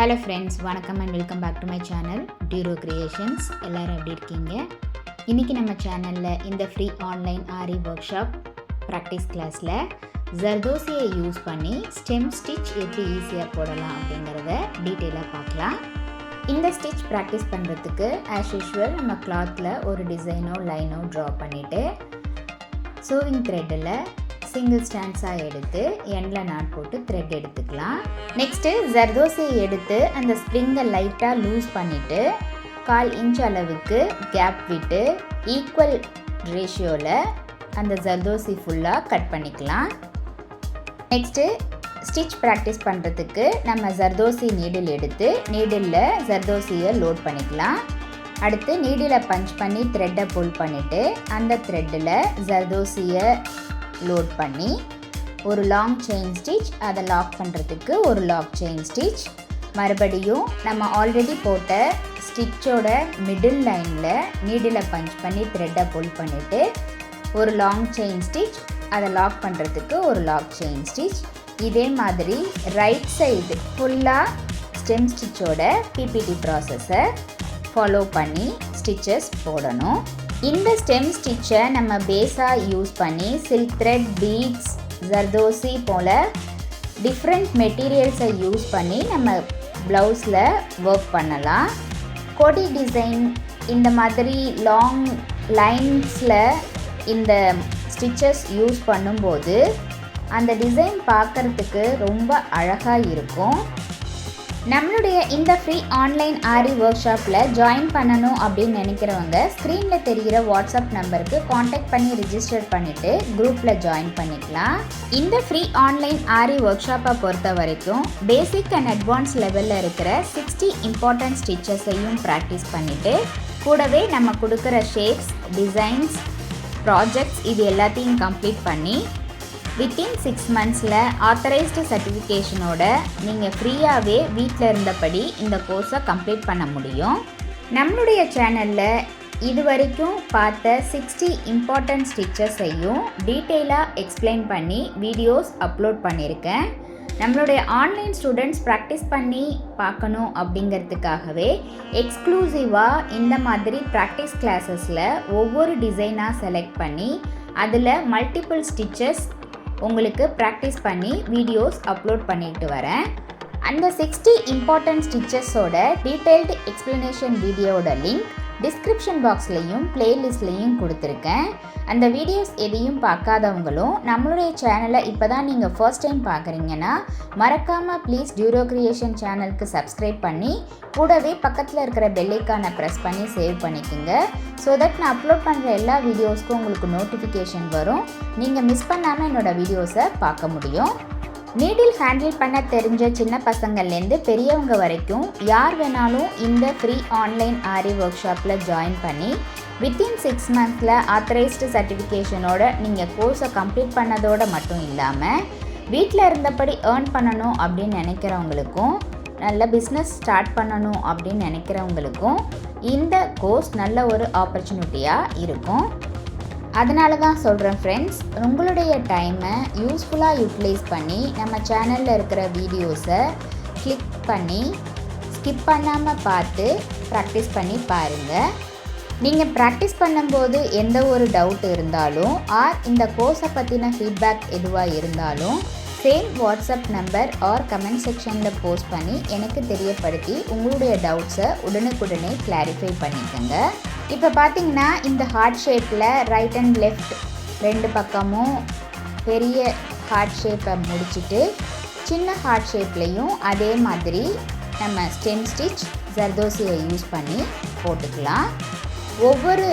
Hello friends, வணக்கம் and welcome back to my channel டியூரோ creations. எல்லோரும் எப்படி இருக்கீங்க? இன்றைக்கி நம்ம சேனலில் இந்த free online aari workshop practice கிளாஸில் ஜர்தோசியை யூஸ் பண்ணி ஸ்டெம் ஸ்டிச் எப்படி ஈஸியாக போடலாம் அப்படிங்கிறத டீட்டெயிலாக பார்க்கலாம். இந்த ஸ்டிச் ப்ராக்டிஸ் பண்ணுறதுக்கு ஆஸ் யூஷுவல் நம்ம கிளாத்தில் ஒரு டிசைனோ லைனோ ட்ரா பண்ணிவிட்டு சூவிங் த்ரெட்டில் சிங்கிள் ஸ்டாண்ட்ஸாக எடுத்து எண்டில் நாட் போட்டு த்ரெட் எடுத்துக்கலாம். நெக்ஸ்ட்டு ஜர்தோசியை எடுத்து அந்த ஸ்ப்ரிங்கை லைட்டாக லூஸ் பண்ணிவிட்டு 1/4 இன்ச் அளவுக்கு கேப் விட்டு ஈக்குவல் ரேஷியோவில் அந்த ஜர்தோசி ஃபுல்லாக கட் பண்ணிக்கலாம். நெக்ஸ்ட்டு ஸ்டிச் ப்ராக்டிஸ் பண்ணுறதுக்கு நம்ம ஜர்தோசி நீடில் எடுத்து நீடிலில் ஜர்தோசியை லோட் பண்ணிக்கலாம். அடுத்து நீடில் பஞ்ச் பண்ணி த்ரெட்டை புல் பண்ணிவிட்டு அந்த த்ரெட்டில் ஜர்தோசியை லோட் பண்ணி ஒரு லாங் செயின் ஸ்டிச், அதை லாக் பண்ணுறதுக்கு ஒரு லாக் செயின் ஸ்டிச், மறுபடியும் நம்ம ஆல்ரெடி போட்ட ஸ்டிச்சோட மிடில் லைனில் நீடில் பஞ்ச் பண்ணி த்ரெட்டை புல் பண்ணிவிட்டு ஒரு லாங் செயின் ஸ்டிச், அதை லாக் பண்ணுறதுக்கு ஒரு லாக் செயின் ஸ்டிச். இதே மாதிரி ரைட் சைடு ஃபுல்லாக ஸ்டெம் ஸ்டிச்சோட பிபிடி ப்ராசஸை ஃபாலோ பண்ணி ஸ்டிச்சஸ் போடணும். இந்த ஸ்டெம் ஸ்டிச்சை நம்ம பேஸாக யூஸ் பண்ணி சில்க் த்ரெட், பீட்ஸ், ஜர்தோசி போல் டிஃப்ரெண்ட் மெட்டீரியல்ஸை யூஸ் பண்ணி நம்ம ப்ளவுஸில் ஒர்க் பண்ணலாம். கொடி டிசைன் இந்த மாதிரி லாங் லைன்ஸில் இந்த ஸ்டிச்சஸ் யூஸ் பண்ணும்போது அந்த டிசைன் பார்க்குறதுக்கு ரொம்ப அழகாக இருக்கும். நம்மளுடைய இந்த ஃப்ரீ ஆன்லைன் ஆரி ஒர்க் ஷாப்பில் ஜாயின் பண்ணணும் அப்படின்னு நினைக்கிறவங்க ஸ்க்ரீனில் தெரிகிற வாட்ஸ்அப் நம்பருக்கு காண்டாக்ட் பண்ணி ரிஜிஸ்டர் பண்ணிவிட்டு குரூப்பில் ஜாயின் பண்ணிக்கலாம். இந்த ஃப்ரீ ஆன்லைன் ஆரி ஒர்க் ஷாப்பை பொறுத்த வரைக்கும் பேசிக் அண்ட் அட்வான்ஸ் லெவலில் இருக்கிற 60 இம்பார்ட்டன்ட் ஸ்டிச்சஸையும் ப்ராக்டிஸ் பண்ணிவிட்டு கூடவே நம்ம கொடுக்குற ஷேப்ஸ், டிசைன்ஸ், ப்ராஜெக்ட்ஸ் இது எல்லாத்தையும் கம்ப்ளீட் பண்ணி வித்தின் 6 மந்த்ஸில் ஆத்தரைஸ்டு சர்டிஃபிகேஷனோட நீங்கள் ஃப்ரீயாகவே வீட்டில் இருந்தபடி இந்த கோர்ஸை கம்ப்ளீட் பண்ண முடியும். நம்மளுடைய சேனலில் இது வரைக்கும் பார்த்த 60 இம்பார்ட்டன்ட் ஸ்டிச்சஸையும் டீட்டெயிலாக எக்ஸ்பிளைன் பண்ணி வீடியோஸ் அப்லோட் பண்ணியிருக்கேன். நம்மளுடைய ஆன்லைன் ஸ்டூடெண்ட்ஸ் ப்ராக்டிஸ் பண்ணி பார்க்கணும் அப்படிங்கிறதுக்காகவே எக்ஸ்க்ளூசிவாக இந்த மாதிரி ப்ராக்டிஸ் கிளாஸஸில் ஒவ்வொரு டிசைனாக செலக்ட் பண்ணி அதில் மல்டிபிள் ஸ்டிச்சஸ் உங்களுக்கு ப்ராக்டிஸ் பண்ணி வீடியோஸ் அப்லோட் பண்ணிட்டு வரேன். அந்த 60 இம்பார்ட்டன்ட் ஸ்டிச்சஸோட டீட்டெயில்டு எக்ஸ்ப்ளனேஷன் வீடியோட லிங்க் டிஸ்கிரிப்ஷன் பாக்ஸ்லேயும் பிளேலிஸ்ட்லேயும் கொடுத்துருக்கேன். அந்த வீடியோஸ் எதையும் பார்க்காதவங்களும் நம்மளுடைய சேனலை இப்போ தான் நீங்கள் ஃபர்ஸ்ட் டைம் பார்க்குறீங்கன்னா மறக்காமல் ப்ளீஸ் டியூரோ கிரியேஷன் சேனலுக்கு சப்ஸ்கிரைப் பண்ணி கூடவே பக்கத்தில் இருக்கிற பெல்லைக்கானை ப்ரெஸ் பண்ணி சேவ் பண்ணிக்கோங்க. ஸோ தட் நான் அப்லோட் பண்ணுற எல்லா வீடியோஸ்க்கும் உங்களுக்கு நோட்டிஃபிகேஷன் வரும். நீங்கள் மிஸ் பண்ணாமல் என்னோடய வீடியோஸை பார்க்க முடியும். நீடில் ஹேண்டில் பண்ண தெரிஞ்ச சின்ன பசங்கள்லேருந்து பெரியவங்க வரைக்கும் யார் வேணாலும் இந்த ஃப்ரீ ஆன்லைன் ஆரி ஒர்க் ஷாப்பில் ஜாயின் பண்ணி வித்தின் 6 மந்த்ஸில் ஆத்தரைஸ்டு சர்டிஃபிகேஷனோட நீங்கள் கோர்ஸை கம்ப்ளீட் பண்ணதோடு மட்டும் இல்லாமல் வீட்டில் இருந்தபடி ஏர்ன் பண்ணணும் அப்படின்னு நினைக்கிறவங்களுக்கும் நல்ல பிஸ்னஸ் ஸ்டார்ட் பண்ணணும் அப்படின்னு நினைக்கிறவங்களுக்கும் இந்த கோர்ஸ் நல்ல ஒரு ஆப்பர்ச்சுனிட்டியாக இருக்கும். அதனால தான் சொல்கிறேன் ஃப்ரெண்ட்ஸ், உங்களுடைய டைமை யூஸ்ஃபுல்லாக யூட்டிலைஸ் பண்ணி நம்ம சேனலில் இருக்கிற வீடியோஸை கிளிக் பண்ணி ஸ்கிப் பண்ணாமல் பார்த்து ப்ராக்டிஸ் பண்ணி பாருங்கள். நீங்கள் ப்ராக்டிஸ் பண்ணும்போது எந்த ஒரு டவுட் இருந்தாலும் இந்த கோர்ஸை பற்றின ஃபீட்பேக் எதுவாக இருந்தாலும் same WhatsApp number or comment செக்ஷனில் போஸ்ட் பண்ணி எனக்கு தெரியப்படுத்தி உங்களுடைய டவுட்ஸை உடனுக்குடனே கிளாரிஃபை பண்ணிக்கோங்க. இப்போ பார்த்தீங்கன்னா இந்த ஹார்ட் ஷேப்பில் ரைட் அண்ட் லெஃப்ட் 2 பக்கமும் பெரிய ஹார்ட் ஷேப்பை முடிச்சுட்டு சின்ன ஹார்ட் ஷேப்லேயும் அதே மாதிரி நம்ம ஸ்டெம் ஸ்டிச் ஜர்தோசியை யூஸ் பண்ணி போட்டுக்கலாம். ஒவ்வொரு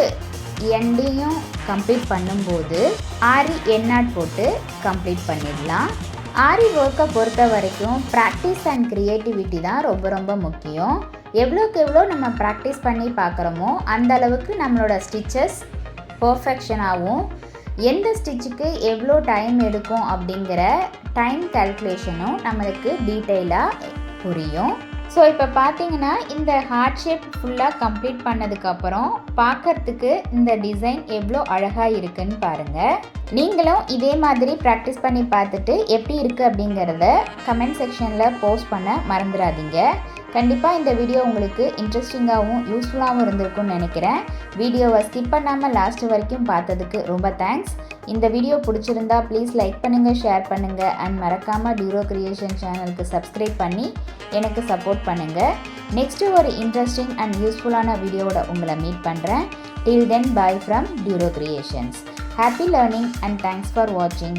எண்டையும் கம்ப்ளீட் பண்ணும்போது ஆரி எண்ணாட் போட்டு கம்ப்ளீட் பண்ணிடலாம். ஆரி ஒர்க்கை பொறுத்த வரைக்கும் ப்ராக்டிஸ் அண்ட் க்ரியேட்டிவிட்டி தான் ரொம்ப ரொம்ப முக்கியம். எவ்வளோக்கு எவ்வளோ நம்ம ப்ராக்டிஸ் பண்ணி பார்க்குறோமோ அந்த அளவுக்கு நம்மளோட ஸ்டிச்சஸ் பர்ஃபெக்ஷனாகவும் எந்த ஸ்டிச்சுக்கு எவ்வளோ டைம் எடுக்கும் அப்படிங்கிற டைம் கால்குலேஷனும் நம்மளுக்கு டீட்டெயிலாக புரியும். ஸோ இப்போ பார்த்தீங்கன்னா இந்த ஹார்ட் ஷேப் ஃபுல்லாக கம்ப்ளீட் பண்ணதுக்கப்புறம் பார்க்கறதுக்கு இந்த டிசைன் எவ்வளோ அழகாக இருக்குன்னு பாருங்கள். நீங்களும் இதே மாதிரி ப்ராக்டிஸ் பண்ணி பார்த்துட்டு எப்படி இருக்குது அப்படிங்கிறத கமெண்ட் செக்ஷனில் போஸ்ட் பண்ண மறந்துடாதீங்க. கண்டிப்பாக இந்த வீடியோ உங்களுக்கு இன்ட்ரெஸ்டிங்காகவும் யூஸ்ஃபுல்லாகவும் இருந்திருக்கும்னு நினைக்கிறேன். வீடியோவை ஸ்கிப் பண்ணாமல் லாஸ்ட் வரைக்கும் பார்த்ததுக்கு ரொம்ப தேங்க்ஸ். இந்த வீடியோ பிடிச்சிருந்தா ப்ளீஸ் லைக் பண்ணுங்கள், ஷேர் பண்ணுங்கள் அண்ட் மறக்காமல் டியூரோ கிரியேஷன் சேனலுக்கு சப்ஸ்கிரைப் பண்ணி எனக்கு சப்போர்ட் பண்ணுங்கள். நெக்ஸ்ட்டு ஒரு இன்ட்ரெஸ்டிங் அண்ட் யூஸ்ஃபுல்லான வீடியோவோட உங்களை மீட் பண்ணுறேன். Till then, bye from Duro Creations. Happy learning and thanks for watching.